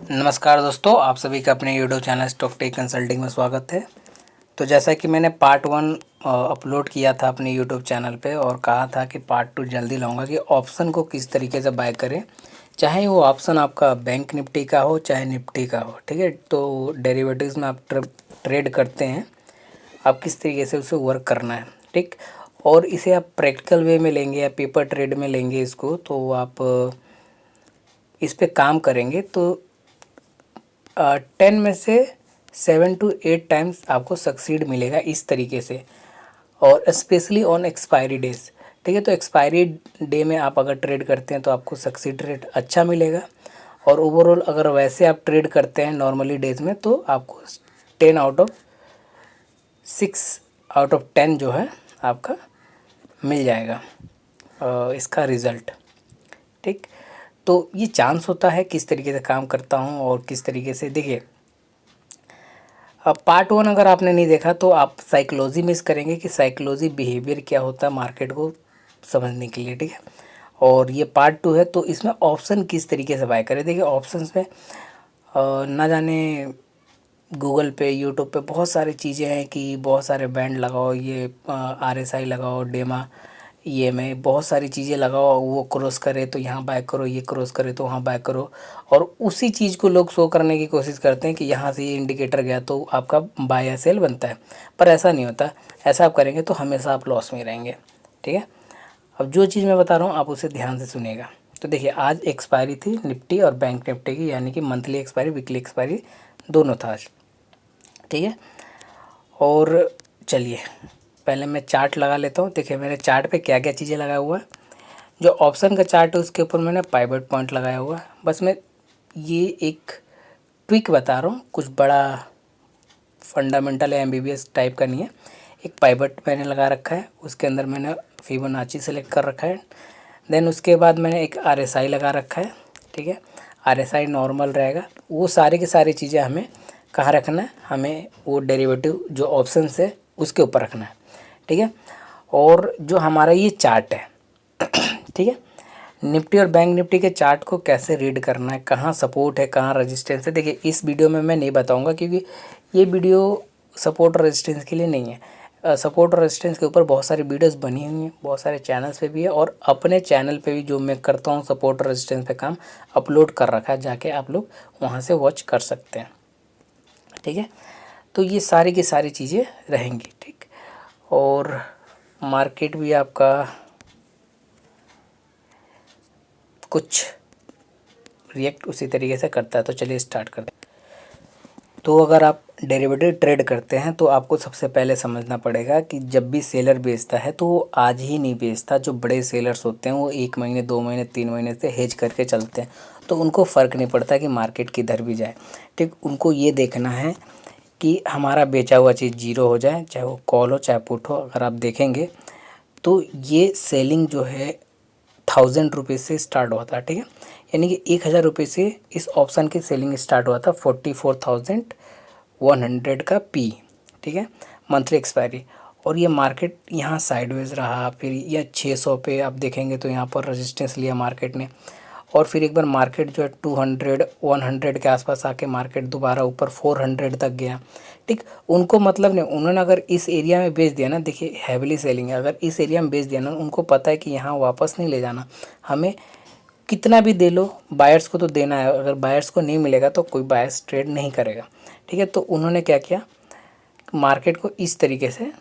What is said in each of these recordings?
नमस्कार दोस्तों, आप सभी का अपने YouTube channel stock tech consulting में स्वागत है। तो जैसा कि मैंने पार्ट 1 अपलोड किया था अपने यूट्यूब चैनल पे और कहा था कि पार्ट 2 जल्दी लाऊंगा कि ऑप्शन को किस तरीके से बाय करें, चाहे वो ऑप्शन आपका बैंक निफ्टी का हो चाहे निफ्टी का हो। ठीक है, तो डेरिवेटिव्स में आप ट्रेड करते हैं, आप किस तरीके से उसे वर्क करना है। ठीक, और इसे आप प्रैक्टिकल वे में लेंगे या पेपर ट्रेड में लेंगे इसको, तो आप इस पे काम करेंगे तो 10 में से 7 to 8 टाइम्स आपको सक्सीड मिलेगा इस तरीके से, और स्पेशली ऑन एक्सपायरी डेज। ठीक है, तो एक्सपायरी डे में आप अगर ट्रेड करते हैं तो आपको सक्सीड रेट अच्छा मिलेगा, और ओवरऑल अगर वैसे आप ट्रेड करते हैं नॉर्मली डेज में तो आपको 6 out of 10 जो है आपका मिल जाएगा इसका रिज़ल्ट। ठीक, तो ये चांस होता है किस तरीके से काम करता हूँ और किस तरीके से। देखिए, अब पार्ट 1 अगर आपने नहीं देखा तो आप साइकोलॉजी मिस करेंगे कि साइकोलॉजी बिहेवियर क्या होता है मार्केट को समझने के लिए। ठीक है, और ये पार्ट 2 है, तो इसमें ऑप्शन किस तरीके से बाय करें। देखिए, ऑप्शंस में ना जाने गूगल पे यूट्यूब पे बहुत सारी चीज़ें हैं कि बहुत सारे बैंड लगाओ, ये RSI लगाओ, डेमा ये में बहुत सारी चीज़ें लगाओ, वो क्रॉस करे तो यहाँ बाय करो, ये क्रॉस करे तो वहाँ बाय करो, और उसी चीज़ को लोग शो करने की कोशिश करते हैं कि यहाँ से ये इंडिकेटर गया तो आपका बाय या सेल बनता है। पर ऐसा नहीं होता, ऐसा आप करेंगे तो हमेशा आप लॉस में रहेंगे। ठीक है, अब जो चीज़ मैं बता रहा हूँ आप उसे ध्यान से सुनिएगा। तो देखिए, आज एक्सपायरी थी निफ्टी और बैंक निफ्टी की, यानी कि मंथली एक्सपायरी वीकली एक्सपायरी दोनों था आज। ठीक है, और चलिए पहले मैं चार्ट लगा लेता हूँ। देखिए मेरे चार्ट पे क्या क्या चीज़ें लगाया हुआ है। जो ऑप्शन का चार्ट है उसके ऊपर मैंने पाइवट पॉइंट लगाया हुआ है। बस मैं ये एक ट्विक बता रहा हूँ, कुछ बड़ा फंडामेंटल या MBBS टाइप का नहीं है। एक पाइवट मैंने लगा रखा है, उसके अंदर मैंने फिबोनाची सेलेक्ट कर रखा है। देन उसके बाद मैंने एक RSI लगा रखा है। ठीक है, RSI नॉर्मल रहेगा। वो सारी की सारी चीज़ें हमें कहाँ रखना है, हमें वो डेरिवेटिव जो ऑप्शन है उसके ऊपर रखना है। ठीक है, और जो हमारा ये चार्ट है, ठीक है, निफ्टी और बैंक निफ्टी के चार्ट को कैसे रीड करना है, कहाँ सपोर्ट है कहाँ रेजिस्टेंस है। देखिए, इस वीडियो में मैं नहीं बताऊंगा क्योंकि ये वीडियो सपोर्ट और रेजिस्टेंस के लिए नहीं है। सपोर्ट और रेजिस्टेंस के ऊपर बहुत सारी वीडियोस बनी हुई हैं, बहुत सारे चैनल्स पे भी है, और अपने चैनल पे भी जो मैं करता हूँ सपोर्ट और रेजिस्टेंस पे काम अपलोड कर रखा है, जाके आप लोग वहाँ से वॉच कर सकते हैं। ठीक है, तो ये सारी की सारी चीज़ें रहेंगी। ठीक, और मार्केट भी आपका कुछ रिएक्ट उसी तरीके से करता है। तो चलिए स्टार्ट करते हैं। तो अगर आप डेरिवेटिव ट्रेड करते हैं तो आपको सबसे पहले समझना पड़ेगा कि जब भी सेलर बेचता है तो वो आज ही नहीं बेचता। जो बड़े सेलर्स होते हैं वो 1 महीने 2 महीने 3 महीने से हेज करके चलते हैं, तो उनको फ़र्क नहीं पड़ता कि मार्केट किधर भी जाए। ठीक, उनको ये देखना है कि हमारा बेचा हुआ चीज़ जीरो हो जाए, चाहे वो कॉल हो चाहे पुट हो। अगर आप देखेंगे तो ये सेलिंग जो है 1000 रुपीज़ से स्टार्ट हुआ था। ठीक है, यानी कि 1000 रुपये से इस ऑप्शन की सेलिंग स्टार्ट हुआ था 44,100 का पी। ठीक है, मंथली एक्सपायरी, और ये मार्केट यहाँ साइडवेज रहा, फिर यह 600 पे आप देखेंगे तो यहाँ पर रेजिस्टेंस लिया मार्केट ने, और फिर एक बार मार्केट जो है 200 100 के आसपास आके मार्केट दोबारा ऊपर 400 तक गया। ठीक, उनको मतलब नहीं, उन्होंने अगर इस एरिया में बेच दिया ना, देखिए हैविली सेलिंग है, अगर इस एरिया में बेच दिया ना, उनको पता है कि यहाँ वापस नहीं ले जाना, हमें कितना भी दे लो, बायर्स को तो देना है। अगर बायर्स को नहीं मिलेगा तो कोई बायर्स ट्रेड नहीं करेगा। ठीक है, तो उन्होंने क्या किया, मार्केट को इस तरीके से,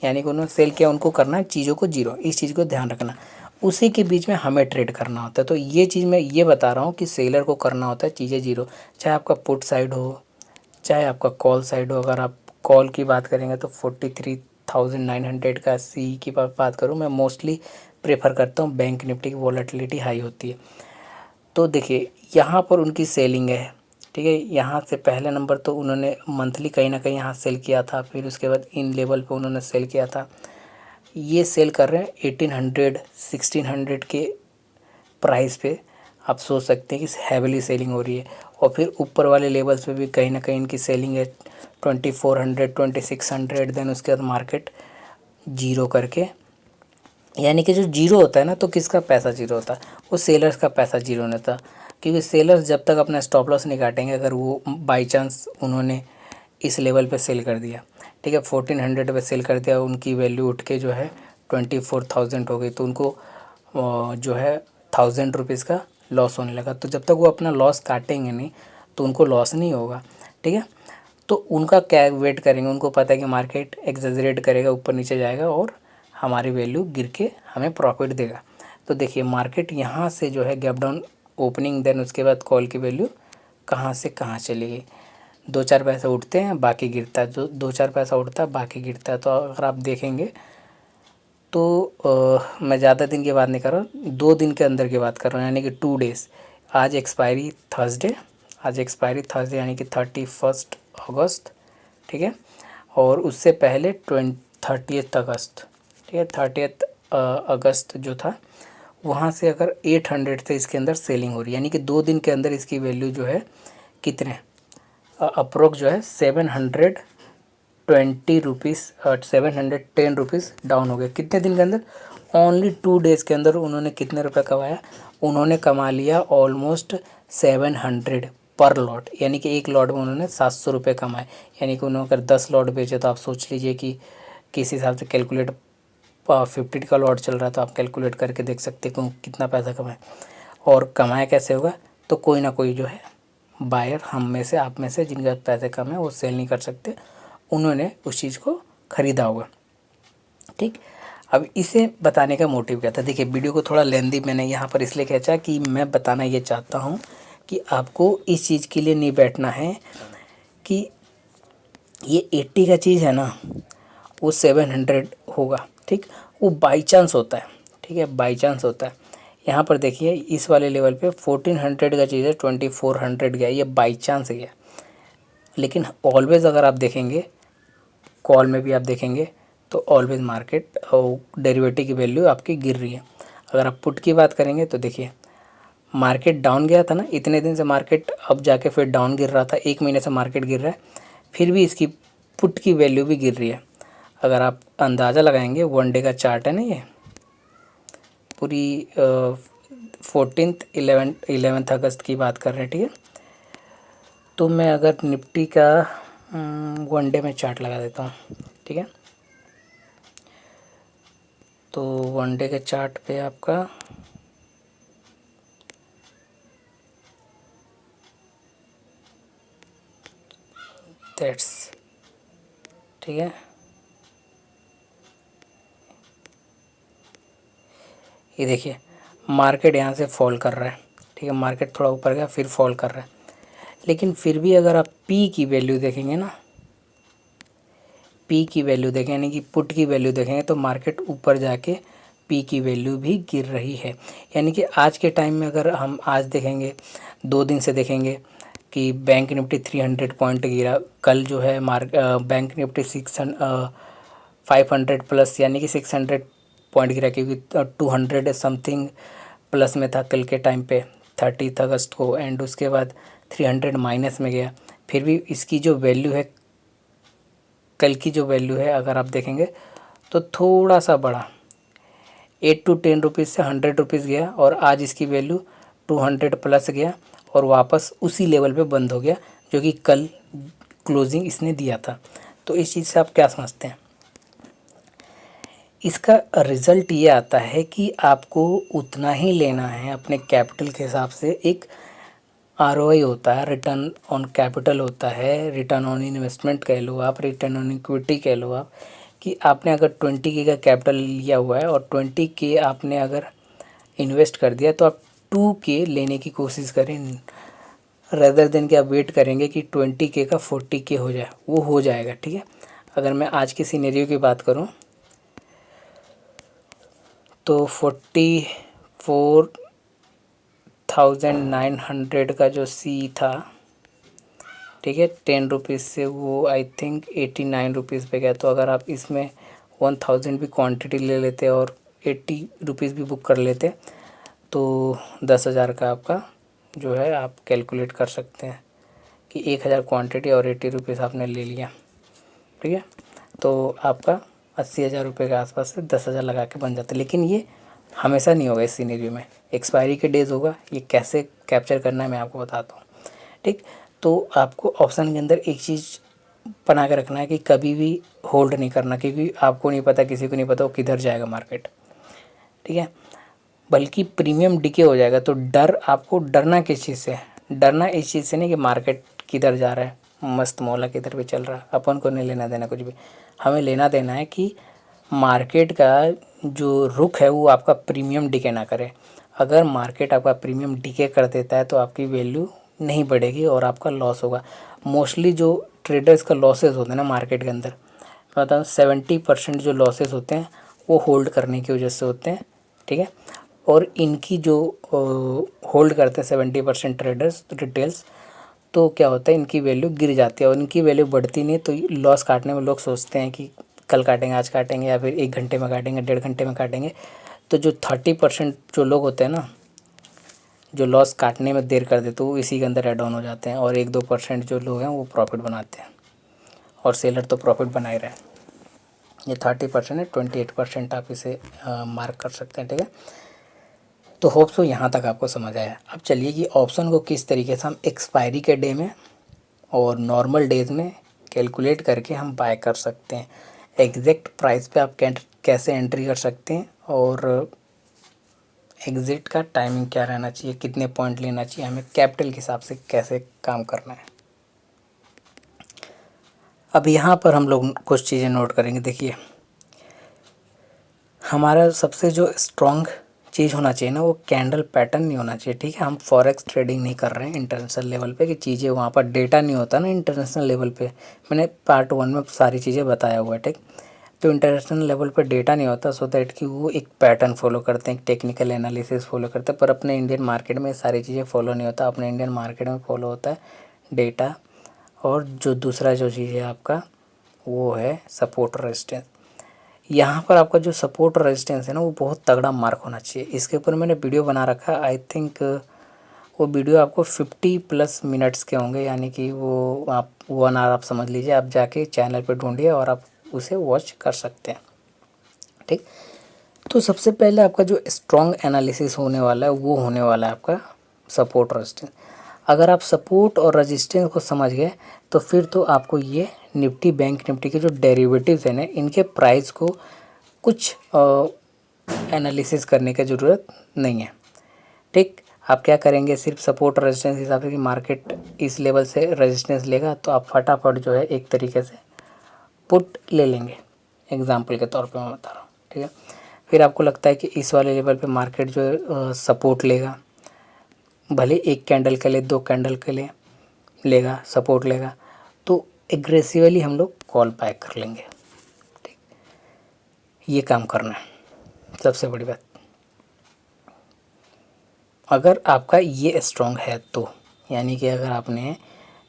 यानी कि उन्होंने सेल किया, उनको करना है चीज़ों को जीरो। इस चीज़ को ध्यान रखना, उसी के बीच में हमें ट्रेड करना होता है। तो ये चीज़ मैं ये बता रहा हूँ कि सेलर को करना होता है चीज़ें जीरो, चाहे आपका पुट साइड हो चाहे आपका कॉल साइड हो। अगर आप कॉल की बात करेंगे तो 43,900 का सी की बात करूँ, मैं मोस्टली प्रेफर करता हूँ बैंक निफ्टी की वॉलेटिलिटी हाई होती है। तो देखिए यहाँ पर उनकी सेलिंग है। ठीक है, यहाँ से पहले नंबर तो उन्होंने मंथली कहीं ना कहीं यहाँ सेल किया था, फिर उसके बाद इन लेवल पे उन्होंने सेल किया था। ये सेल कर रहे हैं 1800 1600 के प्राइस पे। आप सोच सकते हैं कि हैविली सेलिंग हो रही है, और फिर ऊपर वाले लेवल्स पे भी कहीं ना कहीं इनकी सेलिंग है 2400 2600। देन उसके बाद मार्केट जीरो करके, यानी कि जो जीरो होता है ना, तो किसका पैसा जीरो होता है, वो सेलर्स का पैसा जीरो नहीं होता। क्योंकि सेलर्स जब तक अपना स्टॉप लॉस नहीं काटेंगे, अगर वो बाई चांस उन्होंने इस लेवल पे सेल कर दिया, ठीक है, 1400 पे सेल कर दिया, उनकी वैल्यू उठ के जो है 24,000 हो गई, तो उनको जो है 1000 रुपीज़ का लॉस होने लगा। तो जब तक वो अपना लॉस काटेंगे नहीं तो उनको लॉस नहीं होगा, ठीक है। तो उनका क्या वेट करेंगे, उनको पता है कि मार्केट एक्सेजरेट करेगा, ऊपर नीचे जाएगा और हमारी वैल्यू गिर के हमें प्रॉफिट देगा। तो देखिए मार्केट यहाँ से जो है गैप डाउन ओपनिंग, देन उसके बाद कॉल की वैल्यू कहाँ से कहाँ चली गई। 2-4 पैसे उठते हैं, बाकी गिरता है, जो 2-4 पैसा उठता है बाकी गिरता है। तो अगर आप देखेंगे तो मैं ज़्यादा दिन की बात नहीं कर रहा हूँ, 2 दिन के अंदर की बात कर रहा हूँ, यानी कि 2 डेज़। आज एक्सपायरी थर्सडे, यानी कि 31 अगस्त, ठीक है। और उससे पहले 30 अगस्त, ठीक है, 30 अगस्त जो था, वहाँ से अगर 800 से इसके अंदर सेलिंग हो रही है, यानी कि 2 दिन के अंदर इसकी वैल्यू जो है कितने अप्रोक्स जो है 720 रुपीज़, 710 रुपीज़ डाउन हो गए। कितने दिन के अंदर? ओनली 2 डेज़ के अंदर उन्होंने कितने रुपए कमाया? उन्होंने कमा लिया ऑलमोस्ट 700 पर लॉट, यानी कि एक लॉट में उन्होंने 700 रुपये कमाए। यानी कि उन्होंने अगर 10 लॉट बेचे तो आप सोच लीजिए कि किस हिसाब से कैलकुलेट 50 का लॉट चल रहा है, तो आप कैलकुलेट करके देख सकते हैं कितना पैसा कमाए। और कमाया कैसे होगा? तो कोई ना कोई जो है बायर हम में से, आप में से, जिनके पास पैसे कम है वो सेल नहीं कर सकते, उन्होंने उस चीज़ को ख़रीदा होगा, ठीक। अब इसे बताने का मोटिव क्या था? देखिए वीडियो को थोड़ा लेंदी मैंने यहाँ पर इसलिए खींचा कि मैं बताना ये चाहता हूँ कि आपको इस चीज़ के लिए नहीं बैठना है कि ये 80 का चीज़ है ना वो 700 होगा, ठीक। वो बाई चांस होता है, ठीक है, बाई चांस होता है। यहाँ पर देखिए इस वाले लेवल पे 1400 का चीज़ है 2400 गया, ये बाई चांस गया। लेकिन ऑलवेज़ अगर आप देखेंगे, कॉल में भी आप देखेंगे तो ऑलवेज़ मार्केट और डेरिवेटिव की वैल्यू आपकी गिर रही है। अगर आप पुट की बात करेंगे तो देखिए मार्केट डाउन गया था ना, इतने दिन से मार्केट अब जाके फिर डाउन गिर रहा था, 1 महीने से मार्केट गिर रहा है, फिर भी इसकी पुट की वैल्यू भी गिर रही है। अगर आप अंदाज़ा लगाएंगे, 1 डे का चार्ट है ना ये, पूरी 11 अगस्त की बात कर रहे हैं, ठीक है। तो मैं अगर निफ्टी का 1 डे में चार्ट लगा देता हूँ, ठीक है। तो 1 डे के चार्ट पे आपका दैट्स, ठीक है, ये देखिए मार्केट यहाँ से फॉल कर रहा है, ठीक है, मार्केट थोड़ा ऊपर गया फिर फॉल कर रहा है। लेकिन फिर भी अगर आप पी की वैल्यू देखेंगे ना, पी की वैल्यू देखें यानी कि पुट की वैल्यू देखेंगे तो मार्केट ऊपर जाके पी की वैल्यू भी गिर रही है। यानी कि आज के टाइम में अगर हम आज देखेंगे, 2 दिन से देखेंगे कि बैंक निफ्टी 300 पॉइंट गिरा, कल जो है बैंक निफ्टी 500 प्लस यानी कि 600 पॉइंट गिरा, क्योंकि 200 समथिंग प्लस में था कल के टाइम पे 30 अगस्त को, एंड उसके बाद 300 माइनस में गया। फिर भी इसकी जो वैल्यू है, कल की जो वैल्यू है अगर आप देखेंगे तो थोड़ा सा बढ़ा, 8 to 10 रुपीज़ से 100 रुपीज़ गया, और आज इसकी वैल्यू 200 प्लस गया और वापस उसी लेवल पे बंद हो गया जो कि कल क्लोजिंग इसने दिया था। तो इस चीज़ से आप क्या समझते हैं? इसका रिज़ल्ट ये आता है कि आपको उतना ही लेना है अपने कैपिटल के हिसाब से। एक आरओआई होता है, रिटर्न ऑन कैपिटल होता है, रिटर्न ऑन इन्वेस्टमेंट कह लो आप, रिटर्न ऑन इक्विटी कह लो आप, कि आपने अगर 20K का कैपिटल लिया हुआ है और 20K आपने अगर इन्वेस्ट कर दिया तो आप 2K लेने की कोशिश करें, रदर देन कि आप वेट करेंगे कि 20K का 40K हो जाए, वो हो जाएगा, ठीक है। अगर मैं आज के सिनेरियो की बात करूं तो 44,900 का जो सी था, ठीक है, 10 रुपीज़ से वो आई थिंक 89 रुपीज़ पे गया। तो अगर आप इसमें 1000 भी क्वांटिटी ले लेते और 80 रुपीज़ भी बुक कर लेते तो 10,000 का आपका जो है आप कैलकुलेट कर सकते हैं कि 1000 क्वांटिटी और 80 रुपीज़ आपने ले लिया, ठीक है। तो आपका 80,000 रुपये के आसपास से 10,000 लगा के बन जाता है। लेकिन ये हमेशा नहीं होगा इस सिनेरियो में, एक्सपायरी के डेज होगा। ये कैसे कैप्चर करना है मैं आपको बताता हूँ, ठीक। तो आपको ऑप्शन के अंदर एक चीज़ बना के रखना है कि कभी भी होल्ड नहीं करना, क्योंकि आपको नहीं पता, किसी को नहीं पता वो किधर जाएगा मार्केट, ठीक है। बल्कि प्रीमियम डिके हो जाएगा। तो डर, आपको डरना किस चीज़ से है? डरना इस चीज़ से नहीं कि मार्केट किधर जा रहा है, मस्त मौला किधर भी चल रहा है, अपन को नहीं लेना देना कुछ भी। हमें लेना देना है कि मार्केट का जो रुख है वो आपका प्रीमियम डिके ना करे। अगर मार्केट आपका प्रीमियम डिके कर देता है तो आपकी वैल्यू नहीं बढ़ेगी और आपका लॉस होगा। मोस्टली जो ट्रेडर्स का लॉसेस होते हैं ना मार्केट के अंदर, मैं बताऊँ 70% जो लॉसेस होते हैं वो होल्ड करने की वजह से होते हैं, ठीक है। और इनकी जो होल्ड करते हैं 70% ट्रेडर्स रिटेल्स, तो क्या होता है इनकी वैल्यू गिर जाती है और इनकी वैल्यू बढ़ती नहीं। तो लॉस काटने में लोग सोचते हैं कि कल काटेंगे, आज काटेंगे, या फिर 1 घंटे में काटेंगे, 1.5 घंटे में काटेंगे। तो जो 30% जो लोग होते हैं ना, जो लॉस काटने में देर कर देते, वो इसी के अंदर ऐड ऑन हो जाते हैं। और 1-2% जो लोग हैं वो प्रॉफिट बनाते हैं, और सेलर तो प्रॉफिट बना ही रहे हैं। ये 30% है, 28% आप इसे मार्क कर सकते हैं, ठीक है। तो होप सो यहाँ तक आपको समझ आया। अब चलिए कि ऑप्शन को किस तरीके से हम एक्सपायरी के डे में और नॉर्मल डेज में कैलकुलेट करके हम बाय कर सकते हैं। एग्जैक्ट प्राइस पे आप कैसे एंट्री कर सकते हैं, और एग्जिट का टाइमिंग क्या रहना चाहिए, कितने पॉइंट लेना चाहिए, हमें कैपिटल के हिसाब से कैसे काम करना है। अब यहाँ पर हम लोग कुछ चीज़ें नोट करेंगे। देखिए, हमारा सबसे जो स्ट्रॉन्ग चीज़ होना चाहिए ना, वो कैंडल पैटर्न नहीं होना चाहिए, ठीक है। हम फॉरेक्स ट्रेडिंग नहीं कर रहे हैं इंटरनेशनल लेवल पे कि चीज़ें वहाँ पर डेटा नहीं होता ना इंटरनेशनल लेवल पे। मैंने पार्ट 1 में सारी चीज़ें बताया हुआ है, ठीक। तो इंटरनेशनल लेवल पे डेटा नहीं होता, सो दैट कि वो एक पैटर्न फॉलो करते हैं, एक टेक्निकल एनालिसिस फॉलो करते हैं। पर अपने इंडियन मार्केट में सारी चीज़ें फॉलो नहीं होता। अपने इंडियन मार्केट में फॉलो होता है डेटा, और जो दूसरा जो चीज़ है आपका वो है सपोर्ट और रेजिस्टेंस। यहाँ पर आपका जो सपोर्ट और रेजिस्टेंस है ना, वो बहुत तगड़ा मार्क होना चाहिए। इसके ऊपर मैंने वीडियो बना रखा है, आई थिंक वो वीडियो आपको 50+ मिनट्स के होंगे, यानी कि वो आप 1 आवर आप समझ लीजिए। आप जाके चैनल पे ढूंढिए और आप उसे वॉच कर सकते हैं, ठीक। तो सबसे पहले आपका जो स्ट्रॉन्ग एनालिसिस होने वाला है वो होने वाला है आपका सपोर्ट और रेजिस्टेंस। अगर आप सपोर्ट और रेजिस्टेंस को समझ गए तो फिर तो आपको ये निफ्टी, बैंक निफ्टी के जो डेरिवेटिव्स हैं ना, इनके प्राइस को कुछ एनालिसिस करने की ज़रूरत नहीं है, ठीक। आप क्या करेंगे, सिर्फ सपोर्ट और रेजिस्टेंस हिसाब से कि मार्केट इस लेवल से रेजिस्टेंस लेगा तो आप फटाफट जो है एक तरीके से पुट ले लेंगे। एग्जाम्पल के तौर पे मैं बता रहा हूँ, ठीक है। फिर आपको लगता है कि इस वाले लेवल पे मार्केट जो है सपोर्ट लेगा, भले एक कैंडल के लिए, 2 कैंडल के लिए लेगा, सपोर्ट लेगा, तो एग्रेसिवली हम लोग कॉल बाय कर लेंगे, ठीक। ये काम करना है सबसे बड़ी बात। अगर आपका ये स्ट्रॉन्ग है तो, यानी कि अगर आपने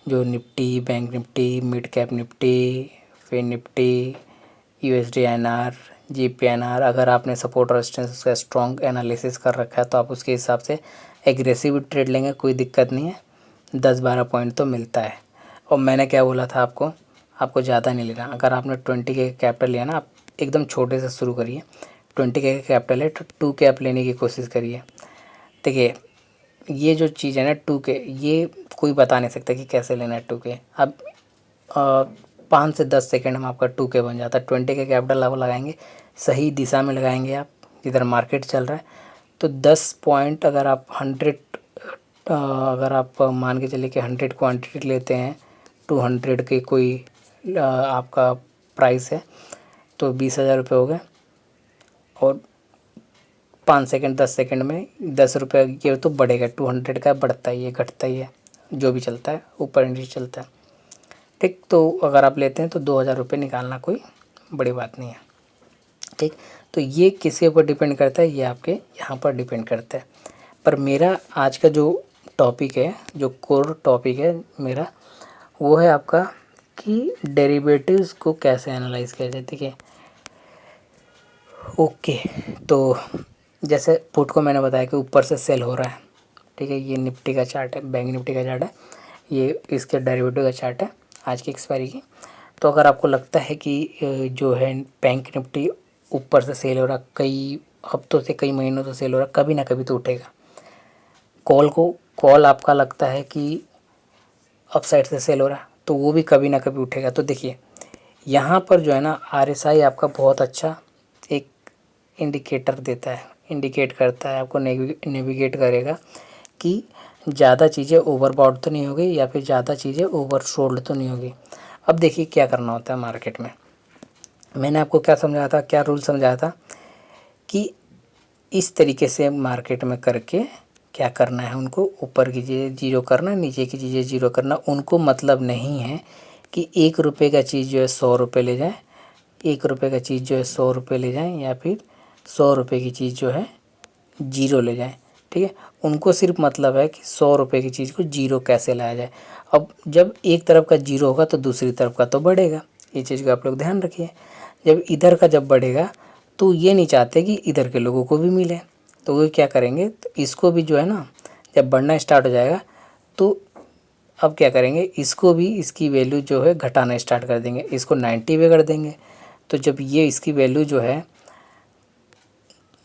जो Nifty, bank Nifty, mid cap Nifty, फिर निफ्टी, यूएसडी INR, GPNR, अगर आपने सपोर्ट और रेजिस्टेंस का स्ट्रॉन्ग एनालिसिस कर रखा है तो आप उसके हिसाब से एग्रेसिव ट्रेड लेंगे, कोई दिक्कत नहीं है। 10-12 पॉइंट तो मिलता है। और मैंने क्या बोला था आपको, आपको ज़्यादा नहीं लेना। अगर आपने 20 के कैपिटल लिया ना, आप एकदम छोटे से शुरू करिए। 20 के कैपिटल है तो 2 कैप लेने की कोशिश करिए। देखिए, ये जो चीज़ है ना 2 के, ये कोई बता नहीं सकता कि कैसे लेना है 2 के। अब 5 से 10 सेकंड में आपका 2 के बन जाता है। 20 के कैपिटल आप लगाएंगे, सही दिशा में लगाएंगे आप, जिधर मार्केट चल रहा है। तो 10 पॉइंट अगर आप 100, अगर आप मान के चलिए कि 100 क्वांटिटी लेते हैं, 200 के कोई आपका प्राइस है, तो 20,000 रुपये हो गए। और 5 सेकंड, 10 सेकंड में 10 रुपये, ये तो बढ़ेगा। 200 का बढ़ता ही है, घटता ही है, जो भी चलता है ऊपर नीचे चलता है, ठीक। तो अगर आप लेते हैं तो 2,000 रुपये निकालना कोई बड़ी बात नहीं है, ठीक। तो ये किसके ऊपर डिपेंड करता है, ये आपके यहाँ पर डिपेंड करता है। पर मेरा आज का जो टॉपिक है, जो कोर टॉपिक है मेरा, वो है आपका कि डेरिवेटिव्स को कैसे एनालाइज किया जाए, ठीक है। ओके, तो जैसे पुट को मैंने बताया कि ऊपर से सेल हो रहा है, ठीक है। ये निफ्टी का चार्ट है, बैंक निफ्टी का चार्ट है, ये इसके डेरिवेटिव का चार्ट है आज की एक्सपायरी की। तो अगर आपको लगता है कि जो है बैंक निफ्टी ऊपर से सेल हो रहा, कई हफ्तों से, कई महीनों से सेल हो रहा, कभी ना कभी तो उठेगा, कॉल आपका लगता है कि अप साइड से सेल हो रहा है तो वो भी कभी ना कभी उठेगा। तो देखिए यहाँ पर जो है ना RSI आपका बहुत अच्छा एक इंडिकेटर देता है, इंडिकेट करता है आपको, नेविगेट करेगा कि ज़्यादा चीज़ें ओवरबॉट तो नहीं होगी या फिर ज़्यादा चीज़ें ओवरसोल्ड तो नहीं होगी। अब देखिए क्या करना होता है मार्केट में। मैंने आपको क्या समझाया था, क्या रूल समझाया था कि इस तरीके से मार्केट में करके क्या करना है, उनको ऊपर की चीज़ें जीरो करना, नीचे की चीज़ें जीरो करना। उनको मतलब नहीं है कि 1 रुपये का चीज़ जो है 100 रुपये ले जाए, 1 रुपये का चीज़ जो है 100 रुपये ले जाएँ, या फिर 100 रुपये की चीज़ जो है जीरो ले जाएँ। ठीक है, उनको सिर्फ मतलब है कि 100 रुपये की चीज़ को जीरो कैसे लाया जाए। अब जब एक तरफ का जीरो होगा तो दूसरी तरफ का तो बढ़ेगा, ये चीज़ का आप लोग ध्यान रखिए। जब इधर का जब बढ़ेगा तो ये नहीं चाहते कि इधर के लोगों को भी मिले, तो वो क्या करेंगे, तो इसको भी जो है ना जब बढ़ना स्टार्ट हो जाएगा तो अब क्या करेंगे, इसको भी इसकी वैल्यू जो है घटाना स्टार्ट कर देंगे, इसको 90 पे कर देंगे। तो जब ये इसकी वैल्यू जो है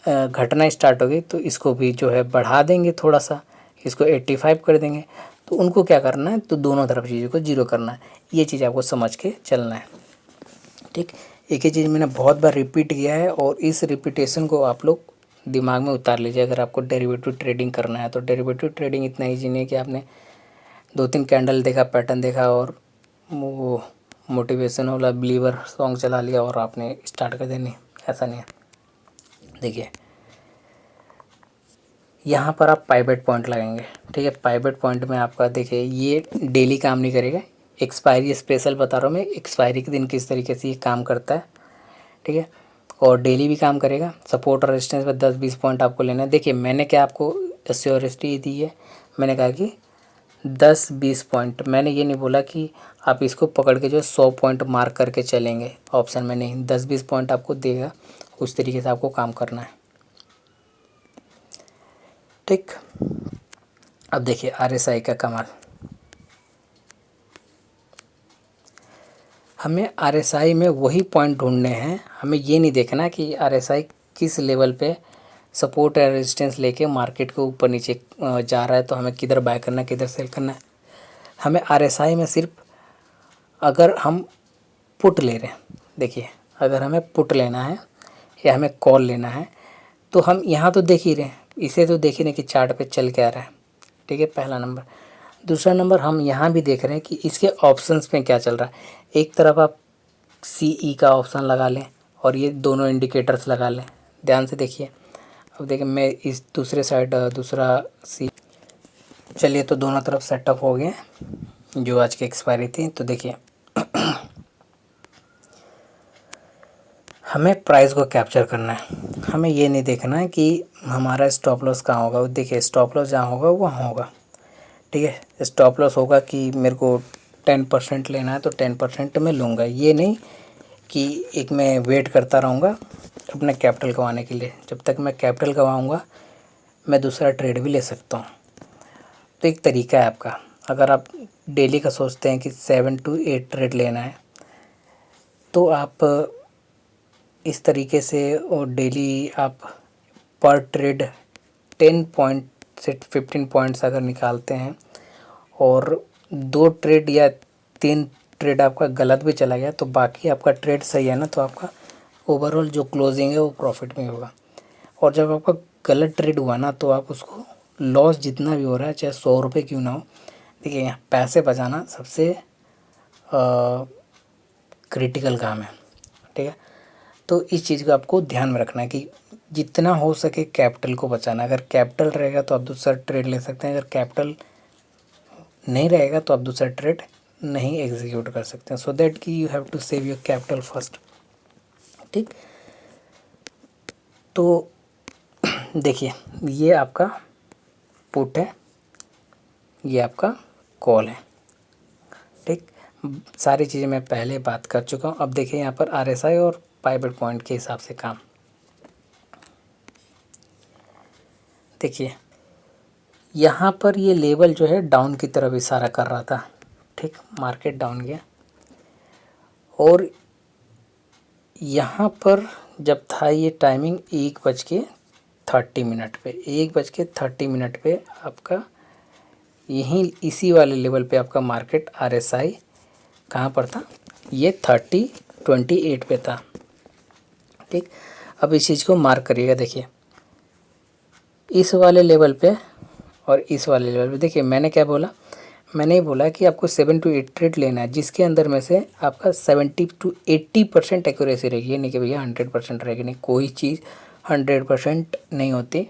घटना स्टार्ट हो गई तो इसको भी जो है बढ़ा देंगे थोड़ा सा, इसको 85 कर देंगे। तो उनको क्या करना है, तो दोनों तरफ चीज़ों को जीरो करना है। ये चीज़ आपको समझ के चलना है। ठीक, एक ही चीज़ मैंने बहुत बार रिपीट किया है और इस रिपीटेशन को आप लोग दिमाग में उतार लीजिए। अगर आपको डेरिवेटिव ट्रेडिंग करना है तो डेरिवेटिव ट्रेडिंग इतना ईजी नहीं है कि आपने 2-3 कैंडल देखा, पैटर्न देखा और वो मोटिवेशन वाला बिलीवर सॉन्ग चला लिया और आपने स्टार्ट कर देनी, ऐसा नहीं है। देखिए यहाँ पर आप पाइवेट पॉइंट लगाएंगे। ठीक है, पाइवेट पॉइंट में आपका देखिए ये डेली काम नहीं करेगा, एक्सपायरी स्पेशल बता रहा हूँ मैं, एक्सपायरी के दिन किस तरीके से ये काम करता है। ठीक है, और डेली भी काम करेगा। सपोर्ट और रेजिस्टेंस पर 10-20 पॉइंट आपको लेना है। देखिए मैंने क्या आपको एश्योरिटी दी है, मैंने कहा कि 10-20 पॉइंट, मैंने ये नहीं बोला कि आप इसको पकड़ के जो 100 पॉइंट मार्क करके चलेंगे ऑप्शन में, नहीं, 10-20 पॉइंट आपको देगा, उस तरीके से आपको काम करना है। ठीक, अब देखिए RSI का कमाल। हमें RSI में वही पॉइंट ढूंढने हैं, हमें ये नहीं देखना कि RSI किस लेवल पे सपोर्ट या रेजिस्टेंस लेके मार्केट के ऊपर नीचे जा रहा है तो हमें किधर बाय करना है किधर सेल करना है। हमें RSI में सिर्फ अगर हम पुट ले रहे हैं, देखिए अगर हमें पुट लेना है या हमें कॉल लेना है तो हम यहाँ तो देख ही रहे हैं, इसे तो देख ही रहे कि चार्ट पे चल के आ रहा है। ठीक है, पहला नंबर। दूसरा नंबर, हम यहाँ भी देख रहे हैं कि इसके ऑप्शंस में क्या चल रहा है। एक तरफ आप CE का ऑप्शन लगा लें और ये दोनों इंडिकेटर्स लगा लें, ध्यान से देखिए। अब देखिए मैं इस दूसरे साइड दूसरा सी, चलिए तो दोनों तरफ सेटअप हो गए जो आज की एक्सपायरी थी। तो देखिए हमें प्राइस को कैप्चर करना है, हमें ये नहीं देखना है कि हमारा स्टॉप लॉस कहाँ होगा। देखिए स्टॉप लॉस जहाँ होगा वहाँ होगा। ठीक है, स्टॉप लॉस होगा कि मेरे को 10% लेना है तो 10% मैं लूँगा, ये नहीं कि एक मैं वेट करता रहूँगा अपने कैपिटल गंवाने के लिए। जब तक मैं कैपिटल गंवाऊँगा मैं दूसरा ट्रेड भी ले सकता हूँ। तो एक तरीका है आपका, अगर आप डेली का सोचते हैं कि 7 to 8 ट्रेड लेना है तो आप इस तरीके से, और डेली आप पर ट्रेड 10 पॉइंट से 15 पॉइंट्स अगर निकालते हैं और 2 ट्रेड या 3 ट्रेड आपका गलत भी चला गया तो बाकी आपका ट्रेड सही है ना, तो आपका ओवरऑल जो क्लोजिंग है वो प्रॉफिट में होगा। और जब आपका गलत ट्रेड हुआ ना तो आप उसको लॉस जितना भी हो रहा है चाहे 100 रुपये क्यों ना हो, देखिए यहाँ पैसे बचाना सबसे क्रिटिकल काम है। ठीक है, तो इस चीज़ को आपको ध्यान में रखना है कि जितना हो सके कैपिटल को बचाना। अगर कैपिटल रहेगा तो आप दूसरा ट्रेड ले सकते हैं, अगर कैपिटल नहीं रहेगा तो आप दूसरा ट्रेड नहीं एग्जीक्यूट कर सकते हैं। सो दैट कि you have to save your capital first. ठीक, तो देखिए ये आपका पुट है, ये आपका कॉल है। ठीक, सारी चीज़ें मैं पहले बात कर चुका हूँ। अब देखिए यहाँ पर RSI और पाइवेट पॉइंट के हिसाब से काम। देखिए यहाँ पर ये लेवल जो है डाउन की तरफ इशारा कर रहा था। ठीक, मार्केट डाउन गया और यहाँ पर जब था ये टाइमिंग 1:30 1:30 पे, 1:30 पे आपका यहीं इसी वाले लेवल पे आपका मार्केट RSI कहाँ पर था, ये 30:28 पे था। ठीक, अब इस चीज़ को मार्क करिएगा। देखिए इस वाले लेवल पे और इस वाले लेवल पे, देखिए मैंने क्या बोला, मैंने ये बोला कि आपको 7 to 8 ट्रेड लेना है जिसके अंदर में से आपका 70 to 80% एक्यूरेसी रहेगी। ये नहीं कि भैया 100% रहेगी, नहीं, कोई चीज़ 100% नहीं होती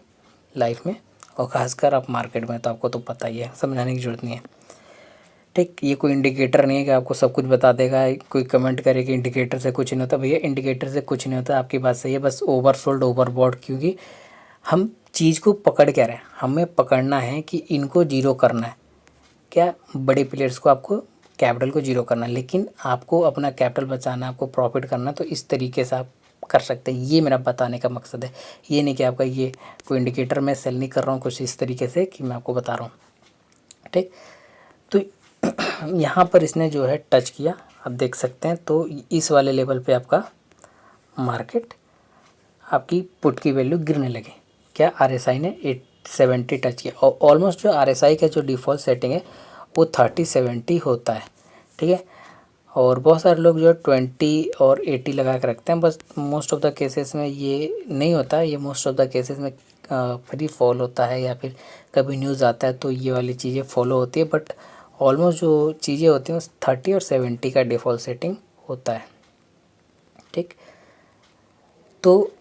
लाइफ में, और ख़ासकर आप मार्केट में तो आपको तो पता ही है, समझाने की ज़रूरत नहीं है। ठीक, ये कोई इंडिकेटर नहीं है कि आपको सब कुछ बता देगा। कोई कमेंट करे कि इंडिकेटर से कुछ नहीं होता, भैया इंडिकेटर से कुछ नहीं होता, आपकी बात सही है, बस ओवर सोल्ड ओवर बॉट। क्योंकि हम चीज़ को पकड़ क्या रहे हैं, हमें पकड़ना है कि इनको जीरो करना है, क्या बड़े प्लेयर्स को आपको कैपिटल को जीरो करना है, लेकिन आपको अपना कैपिटल बचाना है, आपको प्रॉफिट करना है, तो इस तरीके से आप कर सकते हैं। ये मेरा बताने का मकसद है, ये नहीं कि आपका ये कोई इंडिकेटर मैं सेल नहीं कर रहा हूँ, कुछ इस तरीके से कि मैं आपको बता रहा हूँ। ठीक, तो यहाँ पर इसने जो है टच किया, आप देख सकते हैं। तो इस वाले लेवल पे आपका मार्केट, आपकी पुट की वैल्यू गिरने लगी। क्या, RSI ने 870 टच किया, और ऑलमोस्ट जो RSI का जो डिफ़ॉल्ट सेटिंग है वो 30-70 होता है। ठीक है, और बहुत सारे लोग जो है 20 और 80 लगा के रखते हैं, बस मोस्ट ऑफ द केसेस में ये नहीं होता है। ये मोस्ट ऑफ द केसेस में फ्री फॉल होता है, या फिर कभी न्यूज़ आता है तो ये वाली चीज़ें फॉलो होती है, बट ऑलमोस्ट जो चीज़ें होती हैं 30 और 70 का डिफ़ॉल्ट सेटिंग होता है। ठीक, तो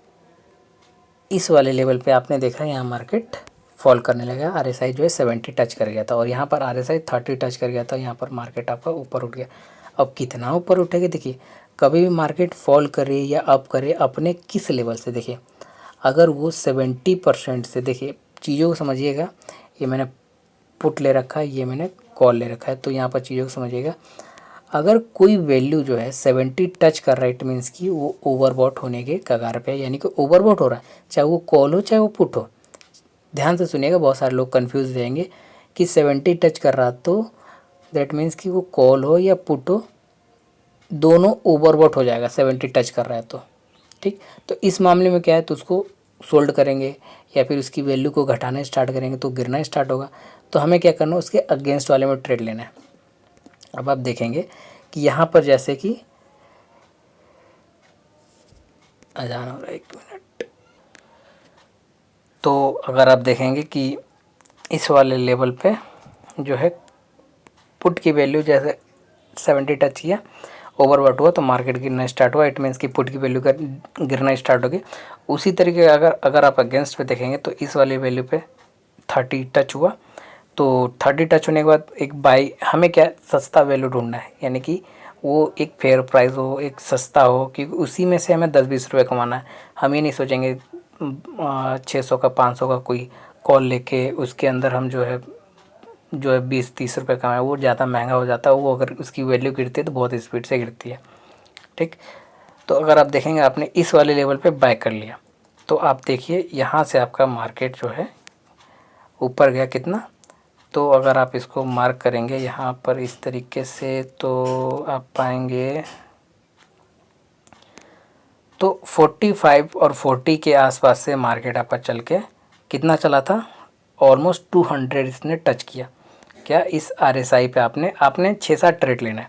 इस वाले लेवल पे आपने देखा यहाँ मार्केट फॉल करने लगा। RSI जो है 70 टच कर गया था, और यहाँ पर RSI 30 टच कर गया था, यहाँ पर मार्केट आपका ऊपर उठ गया। अब कितना ऊपर उठेगा, देखिए कभी भी मार्केट फॉल करे या अप करे अपने किस लेवल से, देखिए अगर वो 70% से, देखिए चीज़ों को समझिएगा, ये मैंने पुट ले रखा है, ये मैंने कॉल ले रखा है, तो यहाँ पर चीज़ों को समझिएगा। अगर कोई वैल्यू जो है 70 टच कर रहा है, इट मीन्स कि वो ओवरबॉट होने के कगार पे है, यानी कि ओवरबॉट हो रहा है, चाहे वो कॉल हो चाहे वो पुट हो। ध्यान से सुनिएगा, बहुत सारे लोग कंफ्यूज रहेंगे कि 70 टच कर रहा तो दैट मीन्स कि वो कॉल हो या पुट हो, दोनों ओवरबॉट हो जाएगा 70 टच कर रहा है तो। ठीक, तो इस मामले में क्या है, तो उसको सोल्ड करेंगे या फिर उसकी वैल्यू को घटाना स्टार्ट करेंगे तो गिरना स्टार्ट होगा। तो हमें क्या करना है, उसके अगेंस्ट वाले में ट्रेड लेना है। अब आप देखेंगे कि यहाँ पर जैसे कि अजान हो रहा है, 1 मिनट। तो अगर आप देखेंगे कि इस वाले लेवल पे जो है पुट की वैल्यू जैसे 70 टच किया, ओवरबॉट हुआ तो मार्केट गिरना स्टार्ट हुआ, इट मीन्स कि पुट की वैल्यू का गिरना स्टार्ट हो गई। उसी तरीके अगर अगर आप अगेंस्ट पे देखेंगे तो इस वाली वैल्यू पे 30 टच हुआ, तो 30 टच होने के बाद एक बाई, हमें क्या सस्ता वैल्यू ढूंढना है, यानी कि वो एक फेयर प्राइस हो, एक सस्ता हो, क्योंकि उसी में से हमें 10-20 रुपये कमाना है। हम ये नहीं सोचेंगे 600 का 500 का कोई कॉल लेके उसके अंदर हम जो है 20-30 रुपये कमाए, वो ज़्यादा महंगा हो जाता है। वो अगर उसकी वैल्यू गिरती है तो बहुत स्पीड से गिरती है। ठीक, तो अगर आप देखेंगे आपने इस वाले लेवल पे बाय कर लिया, तो आप देखिए यहाँ से आपका मार्केट जो है ऊपर गया कितना। तो अगर आप इसको मार्क करेंगे यहाँ पर इस तरीके से तो आप पाएंगे तो 45 और 40 के आसपास से मार्केट आपका चल के कितना चला था, ऑलमोस्ट 200 इसने टच किया। क्या, इस RSI पे आपने आपने 6-7 ट्रेड लेना है।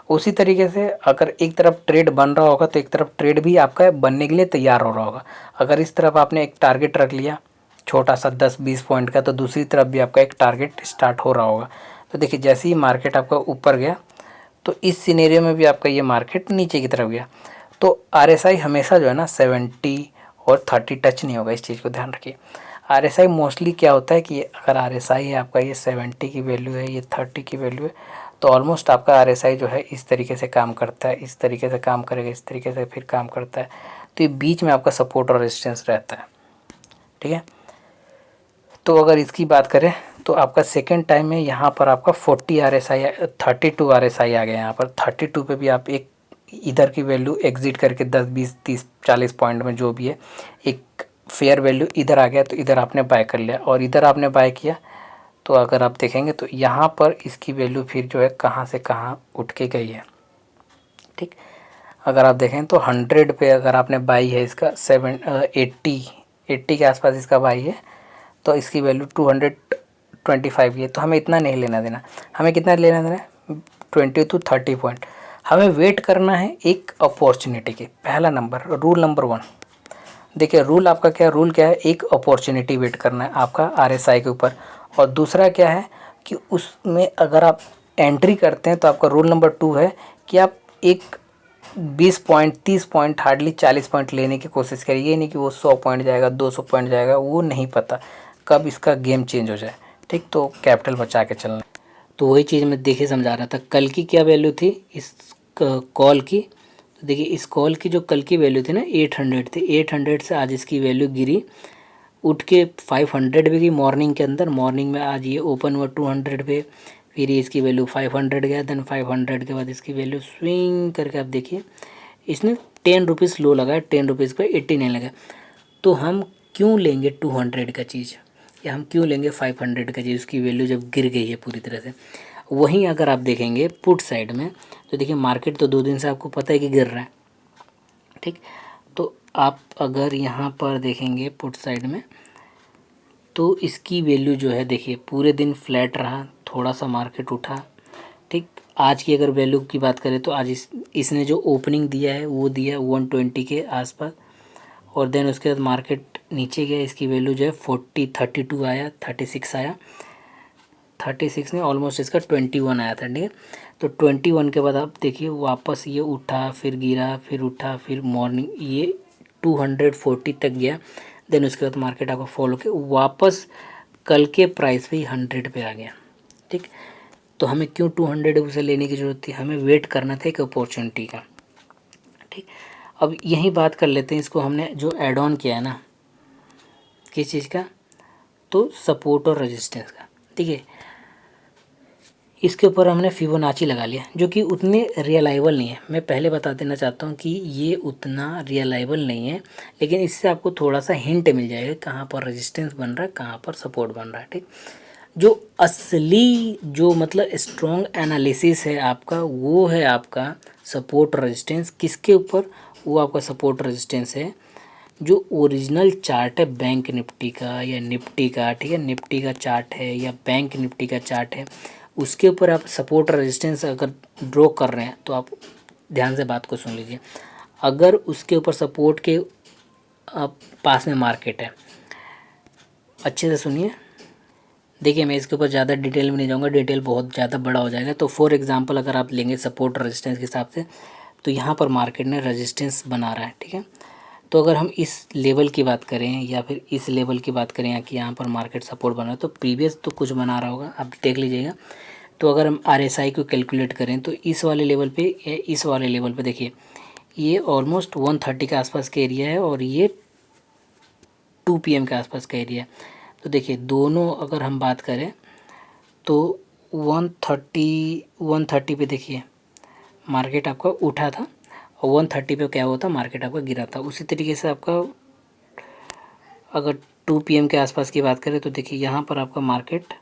उसी तरीके से अगर एक तरफ ट्रेड बन रहा होगा तो एक तरफ ट्रेड भी आपका बनने के लिए तैयार हो रहा होगा। अगर इस तरफ आपने एक टारगेट रख लिया छोटा सा 10-20 पॉइंट का, तो दूसरी तरफ भी आपका एक टारगेट स्टार्ट हो रहा होगा। तो देखिए जैसे ही मार्केट आपका ऊपर गया तो इस सिनेरियो में भी आपका ये मार्केट नीचे की तरफ गया। तो RSI हमेशा जो है ना 70 और 30 टच नहीं होगा, इस चीज़ को ध्यान रखिए। RSI मोस्टली क्या होता है कि अगर RSI है आपका, ये 70 की वैल्यू है, ये 30 की वैल्यू है, तो ऑलमोस्ट आपका RSI जो है इस तरीके से काम करता है, इस तरीके से काम करेगा, इस तरीके से फिर काम करता है। तो ये बीच में आपका सपोर्ट और रेजिस्टेंस रहता है। ठीक है, तो अगर इसकी बात करें तो आपका सेकेंड टाइम में यहाँ पर आपका 40 RSI 32 RSI आ गया। यहाँ पर 32 पे भी आप एक इधर की वैल्यू एग्जिट करके 10-20-30-40 पॉइंट में जो भी है एक फेयर वैल्यू इधर आ गया, तो इधर आपने बाय कर लिया और इधर आपने बाय किया। तो अगर आप देखेंगे तो यहाँ पर इसकी वैल्यू फिर जो है कहाँ से कहाँ उठ के गई है। ठीक, अगर आप देखें तो 100 पे अगर आपने बाई है इसका 80 80 के आसपास इसका भाई है, तो इसकी वैल्यू 225 है। तो हमें इतना नहीं लेना देना, हमें कितना लेना देना है 20 to 30 पॉइंट। हमें वेट करना है एक अपॉर्चुनिटी के। पहला नंबर, रूल नंबर 1, देखिए रूल आपका क्या, रूल क्या है, एक अपॉर्चुनिटी वेट करना है आपका RSI के ऊपर। और दूसरा क्या है कि उसमें अगर आप एंट्री करते हैं तो आपका रूल नंबर 2 है कि आप एक 20 पॉइंट 30 पॉइंट हार्डली 40 पॉइंट लेने की कोशिश करिए। ये नहीं कि वो 100 पॉइंट जाएगा 200 पॉइंट जाएगा, वो नहीं पता कब इसका गेम चेंज हो जाए। ठीक, तो कैपिटल बचा के चलना। तो वही चीज़ मैं देखिए समझा रहा था। कल की क्या वैल्यू थी इस कॉल की, तो देखिए इस कॉल की जो कल की वैल्यू थी ना 800 थी। 800 से आज इसकी वैल्यू गिरी, उठ के 500 पे गई मॉर्निंग के अंदर। मॉर्निंग में आज ये ओपन हुआ 200 पे, फिर इसकी वैल्यू 500 गया, देन 500 के बाद इसकी वैल्यू स्विंग करके आप देखिए इसने 10 रुपीज़ लो लगाया, 10 रुपीज़ पे 89 लगा। तो हम क्यों लेंगे 200 का चीज़, या हम क्यों लेंगे 500 का चीज़, उसकी वैल्यू जब गिर गई है पूरी तरह से। वहीं अगर आप देखेंगे पुट साइड में, तो देखिए मार्केट तो 2 दिन से आपको पता है कि गिर रहा है। ठीक, तो आप अगर यहाँ पर देखेंगे पुट साइड में, तो इसकी वैल्यू जो है देखिए पूरे दिन फ्लैट रहा, थोड़ा सा मार्केट उठा। ठीक, आज की अगर वैल्यू की बात करें तो आज इसने जो ओपनिंग दिया है वो दिया 120 के आसपास, और देन उसके बाद मार्केट नीचे गया। इसकी वैल्यू जो है 32 आया, 36 आया, 36 ने ऑलमोस्ट इसका 21 आया था। ठीक है, तो 21 के बाद आप देखिए वापस ये उठा, फिर गिरा, फिर उठा, फिर मॉर्निंग ये 240 तक गया। देन उसके बाद मार्केट आपको फॉलो के वापस कल के प्राइस पे 100 पे आ गया। ठीक, तो हमें क्यों 200 उसे लेने की ज़रूरत थी, हमें वेट करना था एक अपॉर्चुनिटी का। ठीक, अब यही बात कर लेते हैं, इसको हमने जो ऐड ऑन किया है ना, किस चीज़ का, तो सपोर्ट और रेजिस्टेंस का। ठीक है, इसके ऊपर हमने फिबोनाची लगा लिया, जो कि उतने रियलाइबल नहीं है। मैं पहले बता देना चाहता हूँ कि ये उतना रियलाइबल नहीं है, लेकिन इससे आपको थोड़ा सा हिंट मिल जाएगा कहाँ पर रेजिस्टेंस बन रहा है, कहाँ पर सपोर्ट बन रहा है। ठीक, जो असली जो मतलब स्ट्रॉन्ग एनालिसिस है आपका, वो है आपका सपोर्ट रेजिस्टेंस। किसके ऊपर, वो आपका सपोर्ट रेजिस्टेंस है जो ओरिजिनल चार्ट है बैंक निफ्टी का या निफ्टी का। ठीक है, निफ्टी का चार्ट है या बैंक निफ्टी का चार्ट है, उसके ऊपर आप सपोर्ट रेजिस्टेंस अगर ड्रॉ कर रहे हैं तो आप ध्यान से बात को सुन लीजिए। अगर उसके ऊपर सपोर्ट के पास में मार्केट है, अच्छे से सुनिए। देखिए मैं इसके ऊपर ज़्यादा डिटेल में नहीं जाऊँगा, डिटेल बहुत ज़्यादा बड़ा हो जाएगा। तो फॉर एग्जांपल अगर आप लेंगे सपोर्ट रेजिस्टेंस के हिसाब से, तो यहाँ पर मार्केट ने रेजिस्टेंस बना रहा है। ठीक है, तो अगर हम इस लेवल की बात करें या फिर इस लेवल की बात करें, या कि यहाँ पर मार्केट सपोर्ट बना है, तो प्रीवियस तो कुछ बना रहा होगा, आप देख लीजिएगा। तो अगर हम RSI को कैलकुलेट करें तो इस वाले लेवल पे, इस वाले लेवल पे देखिए ये ऑलमोस्ट 130 के आसपास का एरिया है, और ये 2 PM के आसपास का एरिया है। तो देखिए दोनों अगर हम बात करें तो 130 पे देखिए मार्केट आपका उठा था, और 130 पे क्या हुआ था, मार्केट आपका गिरा था। उसी तरीके से आपका अगर 2 PM के आसपास की बात करें तो देखिए यहाँ पर आपका मार्केट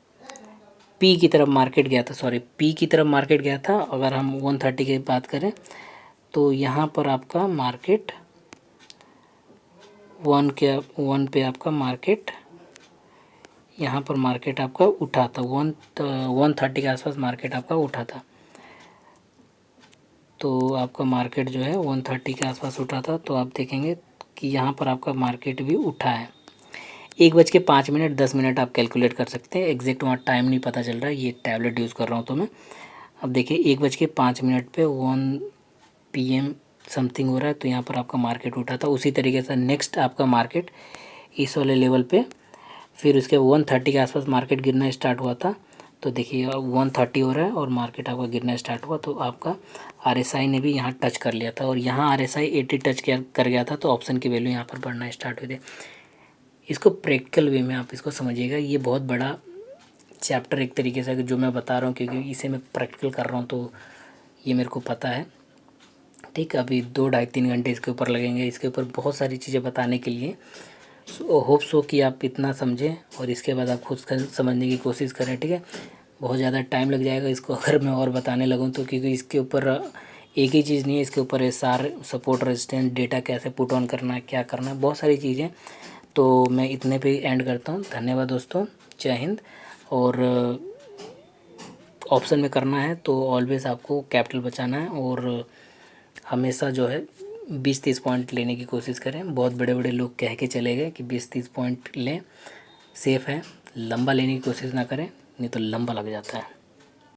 पी की तरफ मार्केट गया था, सॉरी पी की तरफ मार्केट गया था। अगर हम 130 की बात करें तो यहाँ पर आपका मार्केट 1 पे आपका मार्केट, यहाँ पर मार्केट आपका उठा था 130 के आसपास मार्केट आपका उठा था। तो आपका मार्केट जो है 130 के आसपास उठा था। तो आप देखेंगे कि यहाँ पर आपका मार्केट भी उठा है। 1:05 10 मिनट आप कैलकुलेट कर सकते हैं, एग्जैक्ट वहाँ टाइम नहीं पता चल रहा है, ये टैबलेट यूज़ कर रहा हूँ तो मैं। अब देखिए 1:05 पे 1 PM समथिंग हो रहा है, तो यहाँ पर आपका मार्केट उठा था। उसी तरीके से नेक्स्ट आपका मार्केट इस वाले लेवल पे, फिर उसके 130 के आसपास मार्केट गिरना स्टार्ट हुआ था। तो देखिए 130 हो रहा है और मार्केट आपका गिरना स्टार्ट हुआ, तो आपका RSI ने भी यहाँ टच कर लिया था, और यहाँ RSI 80 टच कर गया था, तो ऑप्शन की वैल्यू यहाँ पर बढ़ना स्टार्ट हुई थी। इसको प्रैक्टिकल वे में आप इसको समझिएगा, ये बहुत बड़ा चैप्टर एक तरीके से जो मैं बता रहा हूँ, क्योंकि इसे मैं प्रैक्टिकल कर रहा हूँ तो ये मेरे को पता है। ठीक, अभी 2 ढाई 3 घंटे इसके ऊपर लगेंगे, इसके ऊपर बहुत सारी चीज़ें बताने के लिए। होप सो कि आप इतना समझें और इसके बाद आप खुद समझने की कोशिश करें। ठीक है, बहुत ज़्यादा टाइम लग जाएगा इसको अगर मैं और बताने लगूँ तो, क्योंकि इसके ऊपर एक ही चीज़ नहीं है, इसके ऊपर SR सपोर्ट रेजिस्टेंस डेटा कैसे पुट ऑन करना है, क्या करना है, बहुत सारी चीज़ें। तो मैं इतने पे एंड करता हूँ। धन्यवाद दोस्तों, जय हिंद। और ऑप्शन में करना है तो ऑलवेज़ आपको कैपिटल बचाना है और हमेशा जो है 20-30 पॉइंट लेने की कोशिश करें। बहुत बड़े बड़े लोग कह के चले गए कि 20-30 पॉइंट लें, सेफ़ है। लंबा लेने की कोशिश ना करें, नहीं तो लंबा लग जाता है।